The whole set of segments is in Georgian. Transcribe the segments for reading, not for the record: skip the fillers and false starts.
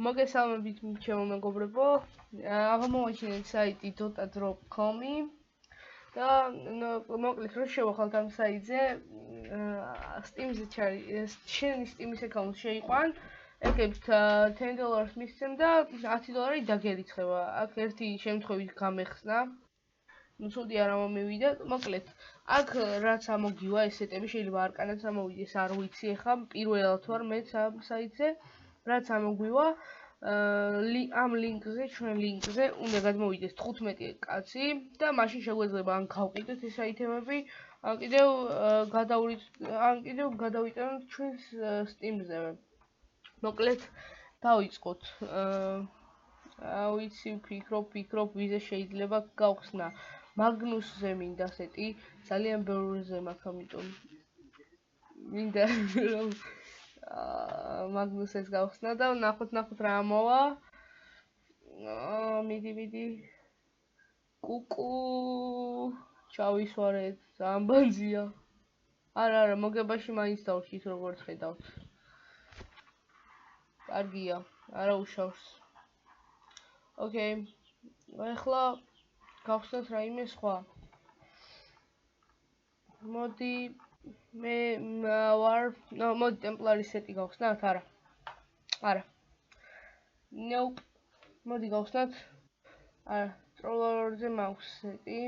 მოგესალმებით ჩემო მეგობრებო. აღმოაჩინეთ საიტი dota.com-ი და მოკლედ რო შევახალთ ამ საიტზე, Steam-ზე შენი Steam-ის აკაუნტი შეიყვან, ეკებთ $10 მისცემ და $10 დაგერიცხება. აქ ერთი შემთხვევით გამეხსნა. ცუდი არ მომივიდა, მოკლედ. აქ რაც ამოგივა ეს სეტები შეიძლება არკანაც ამოვიდეს, არ ვიცი ახლა პირველად ვარ მე ამ საიტზე. რაც ამოგვივა ამ ლინკზე, ჩვენ ლინკზე უნდა გადმოვიდეს 15 კაცი და მაშინ შეგვეძლება ან გავყიდოთ ეს აიტემები, ან კიდევ გადავიტანოთ ჩვენს Steam-ზე. მოკლედ დავიწყოთ. ვიცი, ვფიქრობ, ვიზე შეიძლება გავხსნა. მაგნუსზე მინდა სეტი, ძალიან ბევრზე მაქვს, ამიტომ მინდა რომ მაგნუსეს გავხსნა და ნახოთ რა მოვა. მიდი. კუკუ ჩავისვარეთ, ძალიან ბანძია. არა, მოგებაში მაინც დავშით როგორც ხედავთ. კარგია, არა უშავს. ოკეი. ახლა გავხსნათ რაიმე სხვა. მოდი მე ვარ, მოდი ტემპლარის სეტი გავხსნათ, არა. Nope. მოდი გავხსნათ. არა, ტროლორზე მაქვს სეტი.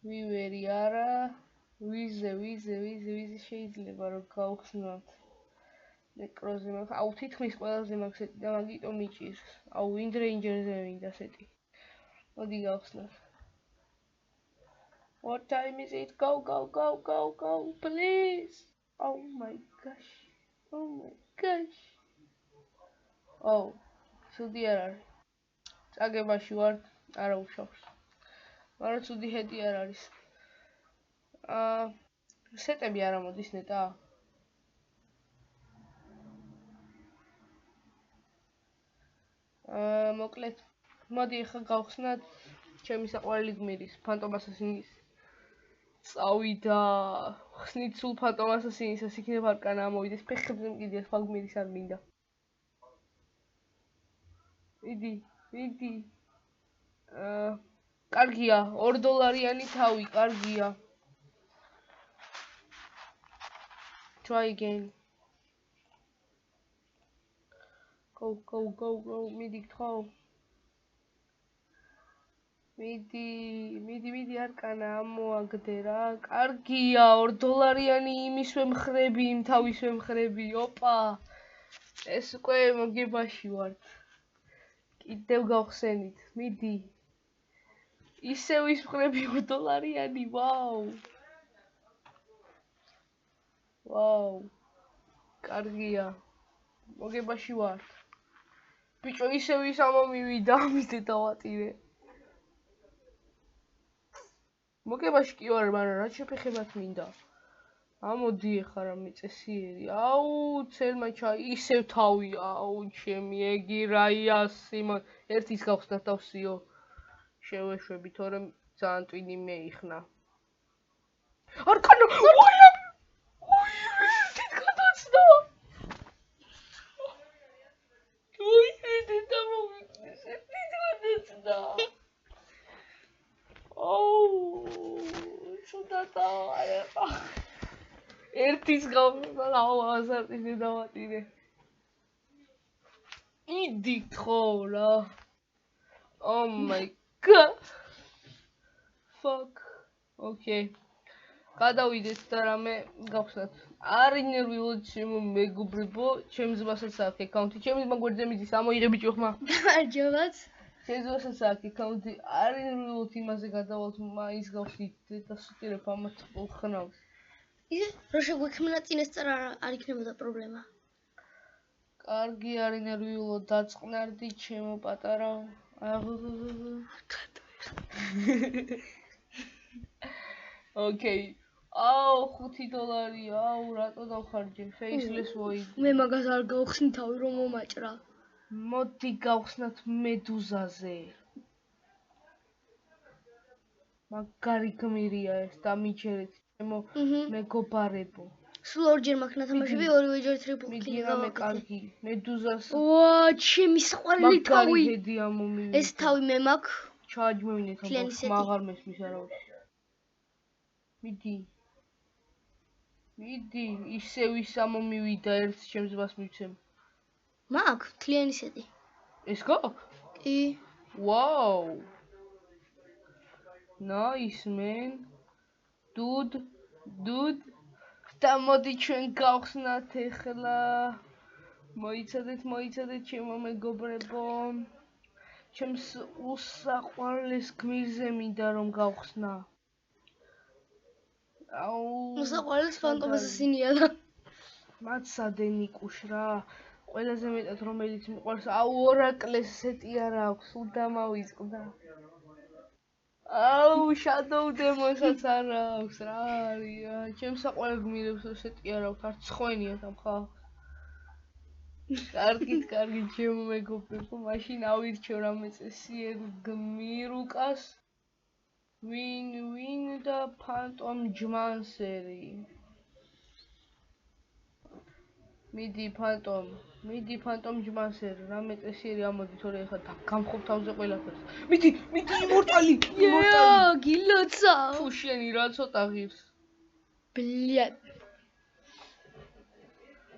ვივერი არა. ვიზე შეიძლება რომ გავხსნათ. ნეკროზე მაქვს. აუ, თითქმის ყველაზე მაქვს სეტი და მაგიტომ მიჭირს. აუ, Wind Ranger-ზე მინდა სეტი. მოდი გავხსნათ. What time is it? Go, please. Oh my gosh. Oh, ცუდი არ არის. წაგებაში ვარ, არა უშავს. მაგრამ ცუდი ჰედი არ არის. სეტები არ ამოდის ნეტა. მოკლედ, მოდი ახლა გავხსნათ ჩემი საყვარელი გმირის, Phantom Assassin-ის. წავიდა. ხსნით სულ Phantom Assassin-ისა, იქნებ არკანა ამოვიდეს, ფეხებზე მკიდია, სხვა გმირის არ მინდა. მიდი. კარგია, $2 თავი, კარგია. Try again. Go, მიდი გთხოვ. მიდი არკანა ამოაგდე რა. კარგია, $2 იმისვე მხრები, იმ თავისვე მხრები. ოპა. ეს უკვე მოგებაში ვართ. კიდევ გავხსენით. მიდი. ისევ ის მხრები $2. ვაუ. კარგია. მოგებაში ვართ. ბიჭო, ისევ ის ამომივიდა, ამისე დავატირე. მოგებაში კი ვარ, მაგრამ რა შეფეხებათ მინდა. ამოდი ახლა რა მიწესიერი. აუ, ცელმა ისევ თავი, აუ, ჩემი ეგი რაია სიმონ. ერთის გავხსნათ დავსიო. შევეშვები, თორემ ძალიან ტვინი მეიხნა. არკანა, ერთის გავხსნა, ავაზარტინე დავატირე. იდი გთხოვ რა. Oh my god. Fuck. Okay. გადავიდეთ და რამე გავხსნათ. არ ინერვიულოთ ჩემო მეგობრებო, ჩემს ძმასაც აქვს აკაუნტი, ჩემი ძმა გვერდზე მიდის, ამოიღე ბიჭო ხმა. მარჯობათ. ჩემს ძმასაც აქვს აკაუნტი, არ ინერვიულოთ იმაზე გადავალთ, მაინც გავხსნით და სუტირებ ამათ ხნავს. ისე რო შეგვექმნა წინასწარ არ იქნებოდა პრობლემა. კარგი, არ ინერვიულოთ, დაწყნარდი ჩემო პატარა. Okay. აუ, $5. აუ, რატო დავხარჯე? Faceless void. მე მაგას არ გავხსნი თავი რომ მომაჭრა. მოდი გავხსნათ მედუზაზე. მაგარი გმირია ეს, დამიჯერეთ ჩემო მეგობარებო. სულ ორჯერ მაქვს ნათამაშები, ორივეჯერ ტრიპლ მიდი კილი რამე გავაკეთე. კარგი. მედუზას ვა, ჩემი საყვარელი მაგარი თავი. ჰედი ამომივიდა. ეს თავი მე მაქვს. ჩააჯმევინეთ ამ მთლიანი ბავშვს, სეტი. მაგარ მესმის არავის. მიდი. ისევ ის ამომივიდა ერთ ჩემს ბას მივცემ. მაქვს მთლიანი სეტი. ეს გაქვს? კი. Wow. Nice man. Dude. და მოდი ჩვენ გავხსნათ ეხლა. მოიცადეთ ჩემო მეგობრებო. ჩემს უსაყვარლეს გმირზე მინდა რომ გავხსნა. უსაყვარლეს ფანტომ ასასინია. მაცადენი კუშ რა. ყველაზე მეტად რომელიც მიყვარს ორაკლეს სეტი არა აქვს, სულ დამავიწყდა. Shadow Demon-საც არა აქვს, რა არის? ჩემს საყვარელ გმირებს სეტი არა აქვს, არც ხვენიათ ამ ხალხს. კარგი, ჩემო მეგობრებო, მაშინ ავირჩევ რამე წესიერ გმირუკას. ვინ და ფანტომ ჯმანსერი. მიდი ფანტომ ჯმანსერი, რამე წესიერი ამოდი თორე ეხლა გამხობ თავზე ყველაფერს. მიდი იმორტალი. გილოცა. თუ შენი რა ცოტა ღირს. ბლია.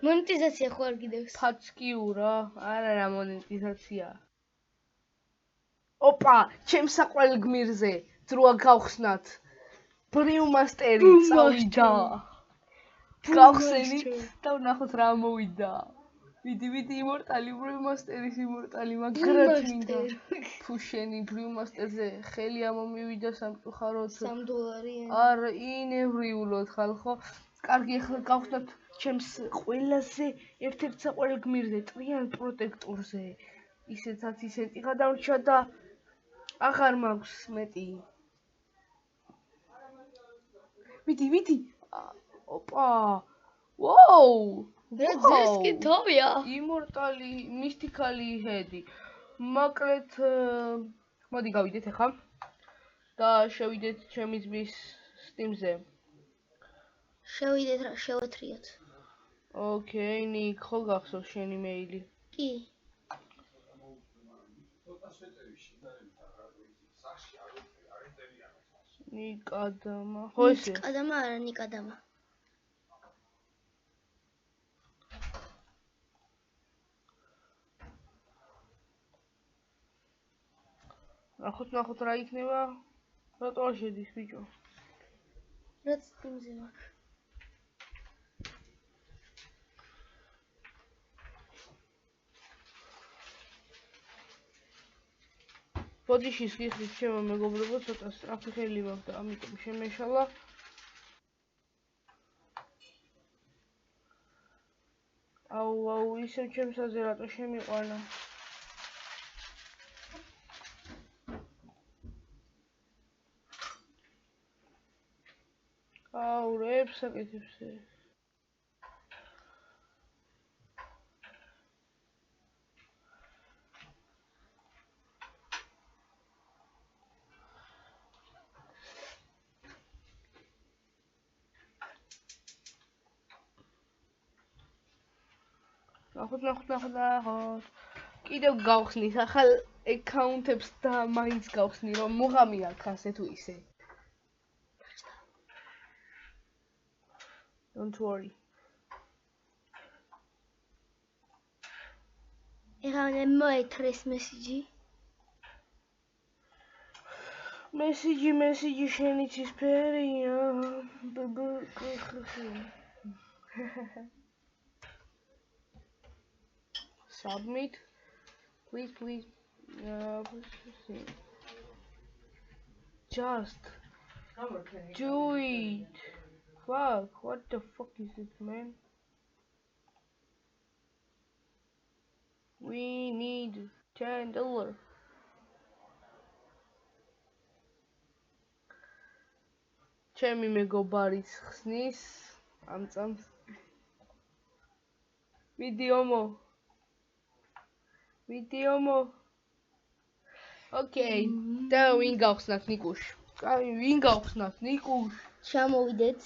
მონეტიზაცია ხო არ გიდევს? ფაცკიურა, არა მონეტიზაცია. ოპა, ჩემს საყვარელ გმირზე ძროა გავხსნათ. ბრიუმასტერი წავიდა. გავხსენით და ვნახოთ რა მოვიდა. მიდი იმორტალი, ბრიუმასტერის იმორტალი, მაგრად მინდა. თუ შენი ბრიუმასტერზე ხელი ამომივიდა სამწუხაროდ. $3. არა, ინევრიულად ხალხო. კარგი, ახლა გავხსნათ ჩემს ყველაზე ერთ-ერთ საყვარელ გმირზე, ტრიან პროტექტორზე. ისეც 10 ცენტი გადავრჩა და აღარ მაქვს მეტი. მიდი. ოპა. ვოუ! ზესკი თავია. იმორტალი, მისტიკალი ჰედი. მოკლედ, მოდი გავიდეთ ახლა და შევიდეთ ჩემი ძმის სტიმზე. შევიდეთ რა, შევეთრიოთ. ოკეი, ნიკ, ხო გახსოვს შენი მეილი? კი. ნიკადამა. ხო ესე? ნიკადამა არა, ნიკადამა. ნახოთ რა იქნება. რატო არ შედის ბიჭო? რაც სტიმზე მაქვს. ბოდიშის გიხდით ჩემო მეგობრებო, ცოტა სწრაფი ხელი მაქვს და ამიტომ შემეშალა. აუ, ისევ ჩემსაზე რატო შემიყვანა? აუ, რეებს აკეთებს ეს. ნახოთ. კიდევ გავხსნის ახალ აკაუნტებს და მაინც გავხსნი რომ მუღამი აქვს ასე თუ ისე. Don't worry. ეხლა მოეთრეს მესიჯი. მესიჯი შენი ცისფერია. Submit. Please. Just do it. Fuck, what the fuck is it, man? We need $10. ჩემი მეგობარის ხსნის ამ წამს. ვიდეომო. ოკეი, და ვინ გავხსნათ ნიკუშ? კაი, ვინ გავხსნათ? ნიკუშ. ჩამოვიდეთ.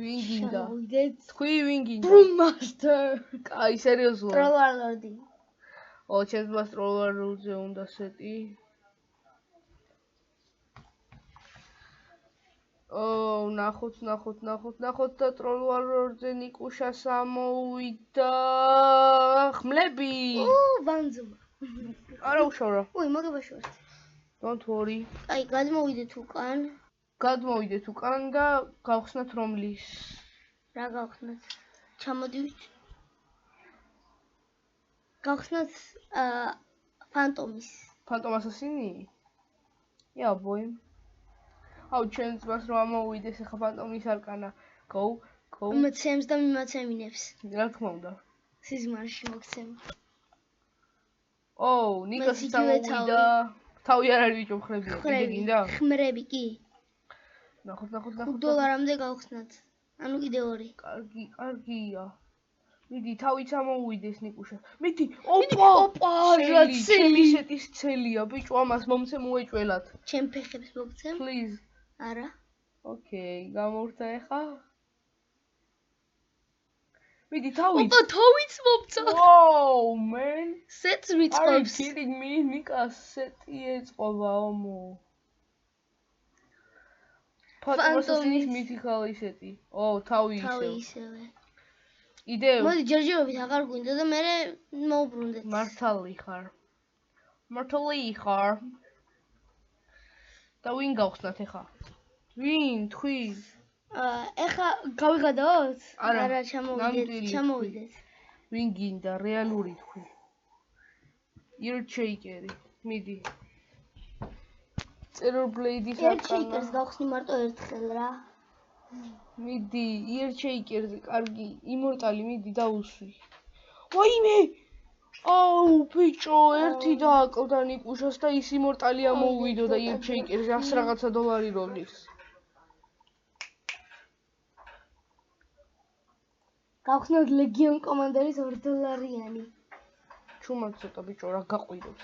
ვინ გინდა? ჩამოვიდეთ. თქვი ვინ გინდა? Brewmaster. კაი, სერიოზულად. Trollwarlord-ი. ჩემს მას Trollwarlord-ზე უნდა სეტი. ნახოთ და Trollwarlord-ზე ნიკუშას ამოვიდა ხმლები. ვანძმა. არა უშავრო. მოგებაშორეთ. Don't worry. აი, გადმოვიდეთ უკან. გადმოვიდეთ უკან და გავხსნათ რომლის. რა გავხსნათ? ჩამოდივით. გავხსნათ ფანტომის. Phantom Assassin-ი? Yeah, boy. აუ, ჩვენს მას რომ ამოვიდეს ახლა ფანტომის არკანა. Go. მიცემს და მიმაცემინებს. რა თქმა უნდა. სიზმარში მოგცემა. ნიკას ამოვიდა. თავი არ არის ბიჭო მხრებია. კიდე გინდა? ხმრები კი. ნახოთ. $5-მდე გავხსნათ. ანუ კიდე 2. კარგია. მიდი, თავიც ამოვიდეს ნიკუშა. მიდი. რა ჩემი სეტის ცელია, ბიჭო, ამას მომცე მოეჭველად. ჩემ ფეხებს მოგცემ? Please. არა. Okay, გამორთა ახლა. მიდი, თავიც. თავიც მომცა. Wow, man. სეტს Are you მიწყობს. kidding me? ნიკას სეტი ეწყობა, ომო. ფანტომის მითიკალი სეტი. თავი ისევე. იდეა. მოდი ჯერჯერობით აღარ გვინდა და მე მოუბრუნდეთ. მართალი ხარ. და ვინ გავხსნათ ახლა? ვინ თქვი? ეხა გავიღადოთ? არა, ჩამოვიდეთ. ვინ გინდა რეალური თქვი? Earthshaker-ი. მიდი. Terrorblade-ის Earthshaker-ს გავხსნი მარტო ერთხელ რა. მიდი, Earthshaker-ზე კარგი, იმორტალი მიდი დაუსვი. ვაიმე! ბიჭო, ერთი დააკლდა ნიკუშას და ის იმორტალი ამოვიდო და Earthshaker-ზე $100 რომლის. გავხსნათ Legion Commander-ის $2-იანი. ჩუმად ცოტა ბიჭო რა გაყვიდოთ.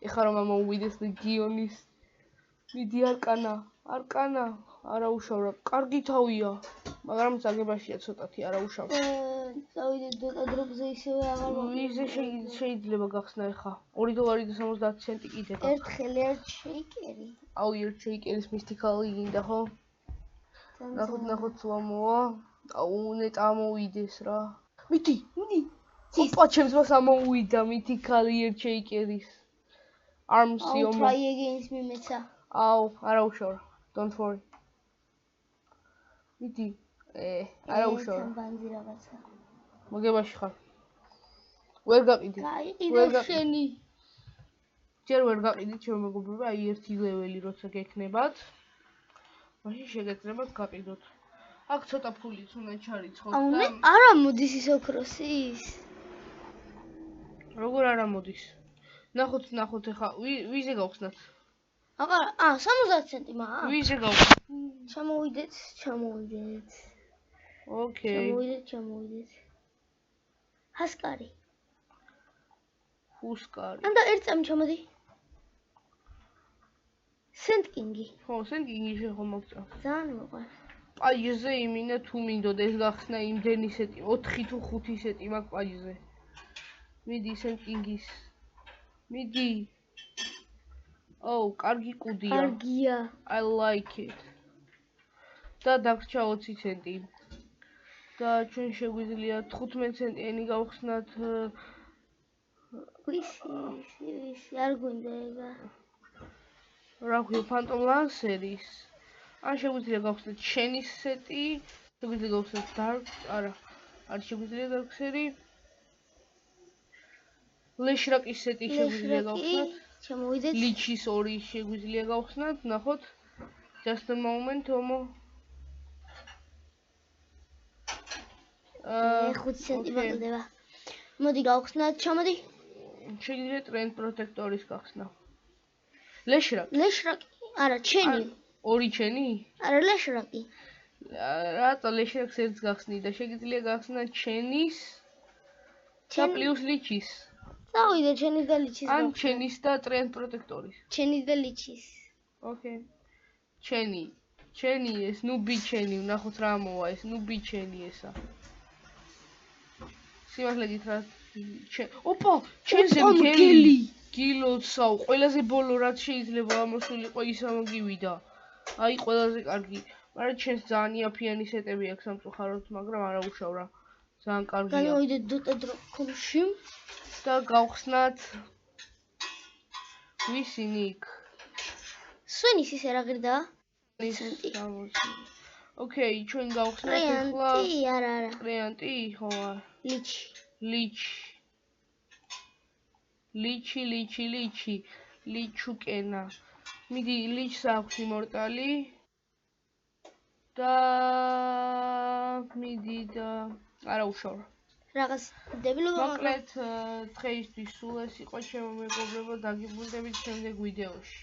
ეხლა რომ ამოვიდეს Legion-ის. მიდი არკანა. არა უშავრო. კარგი თავია. მაგრამ ზაგებაშია ცოტათი არა უშავრო. წავიდეთ Dota Drop-ზე ისევე აღარ ვიზე შეიძლება გახსნა ეხლა. $2.70 კიდე გაქვს. ერთხელ Earthshaker-ი. Earthshaker-ის მისტიკალი გინდა ხო? ნახოთ თუ ამოვა. ნეტა ამოვიდეს რა. მიდი. ჩემს მას ამოვიდა მითიკალი Earthshaker-ის. Arms-ი ომო. Try against მიმეცა. არა უშავრო. Don't worry. მიდი. არა უშავრო. ბანძი რაღაცა. მოგებაში ხარ. ვერ გაყიდი. გაიყიდა შენი. ჯერ ვერ გაყიდით ჩემო მეგობრებო, აი 1 ლეველი როცა გექნებათ. მაშინ შეგეძლებათ გაყიდოთ. აქ ცოტა ფულიც უნდა ჩარიცხოთ და არა მოდის ის ოქროსის. როგორ არა მოდის? ნახოთ ახლა ვიზე გავხსნათ? 70 ცენტი მა. ვიზე გავხსნათ? ჩამოვიდეთ. Okay. ჩამოვიდეთ. ჰასკარი. ჰუსკარი. ანდა ერთ წამი ჩამოდი. სენტკინგი. სენტკინგი შეხო მოგწა. ძალიან მოყვარს. პაჟზე იმინა თუ მინდოდა ეს გახსნა იმდენი სეტი 4 თუ 5 სეტი მაქვს პაჟზე. მიდი სენტკინგის. მიდი. კარგი კუდია. კარგია. I like it. და დაგრჩა 20 ცენტი. და ჩვენ შეგვიძლია 15 ცენტიანი გავხსნათ. ვისი არ გვინდა ეგა. რა ქვია Phantom Lancer-ის. ან შეგვიძლია გავხსნათ შენის სეტი, შეგვიძლია გავხსნათ Dark, არ შეგვიძლია Darkseid-ი. Leshrac-ის სეტი შეგვიძლია გავხსნათ. ჩამოვიდეთ. Lich-ის 2 შეგვიძლია გავხსნათ, ნახოთ. Just a moment, ომო. 5 ცენტი მოკლდება. მოდი გავხსნათ, ჩამოდი. შეგიძლია Trend Protector-ის გახსნა. Leshrac. არა, ჩენი. 2 ჩენი? არა, Leshrac-ი. რატო Leshrac-ს ერთს გახსნი და შეგიძლია გახსნა ჩენის და პლუს Lich-ის. წავიდე ჩენის და Lich-ის. ან ჩენის და Trend Protector-ის. ჩენის და Lich-ის. Okay. ჩენი ეს, ნუ ბიჩენი, ნახოთ რა მოვა ეს, ნუ ბიჩენი ესა. სიმართლე გითხრათ, ოპა, ჩენზე მგელი. გილოცავ, ყველაზე ბოლო რაც შეიძლება ამოსულიყო ის ამოგივიდა. აი, ყველაზე კარგი. მაგრამ ჩენს ძალიან იაფიანი სეტები აქვს სამწუხაროდ, მაგრამ არა უშავ რა. ძალიან კარგია. გამოვიდეთ dota.com-ში და გავხსნათ ვისი ნიკ. სვენის ისე რა ღირდა? ოკეი, ჩვენ გავხსნათ ახლა არა. ტრიანტი, ხო არა. ლიჩი. ლიჩუკენა. მიდი ლიჩს აქვს იმორტალი. და მიდი და არა უშავ. რაღაც დებილობა მოკლედ დღეისთვის სულ ეს იყო ჩემო მეგობრებო, დაგიბრუნდებით შემდეგ ვიდეოში.